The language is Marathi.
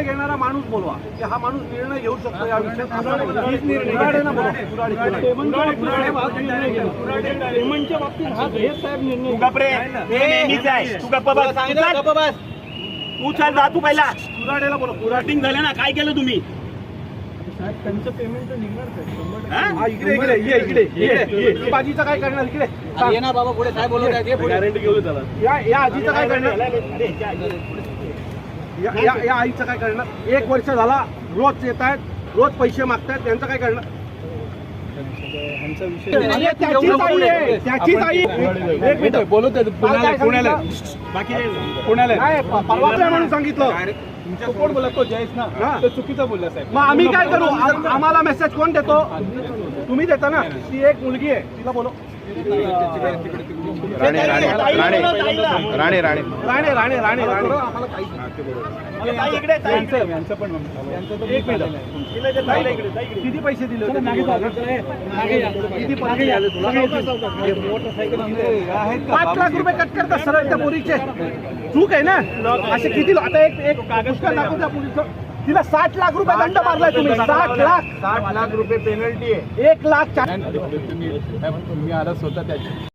निर्णय घेणारा माणूस बोलवा की हा माणूस निर्णय घेऊ शकतो या विषयात. कुऱ्हाडेंना बोलवा. पेमेंटच्या बाबतीत हा साहेब निर्णय. तू चाल जा तू पहिला. कुऱ्हाडेला बोलवा. कुराटिंग झालं ना, काय केलं तुम्ही? त्यांचं पेमेंट निघणार. इकडे बाजीचं काय करणार? इकडे ये ना बाबा पुढे काय बोलत आहेत गॅरंटी घेऊ त्याला. या आजीचं काय करणार? या आईचं काय करणार? 1 वर्ष झाला रोज येत आहेत, रोज पैसे मागतायत, त्यांचं काय करणार? त्याचीच आई. एक मिनिट बोलत पुण्याला बाकी पुण्याला म्हणून सांगितलं. तो कोण बोलत? तो जयेश ना, तो चुकीचं बोलला साहेब. मग आम्ही काय करू? आम्हाला मेसेज कोण देतो? तुम्ही देता ना. ती एक मुलगी आहे, तिला बोलो. राणे राणे राणे राणे राणे राणे राणे राणे राणे यांचं पण एक मिनिट. किती पैसे दिले होते? किती पैसे आले तुला? 5 लाख रुपये कट करतात सरळ त्या पोरीचे. चूक आहे ना. असे किती? आता एक पुस्तक दाखवू त्या पोलीसचं. तिला 60 लाख रुपये दंड मारलाय तुम्ही. 60 लाख रुपये पेनल्टी आहे. 1 लाख तुम्ही आला स्वतः त्याची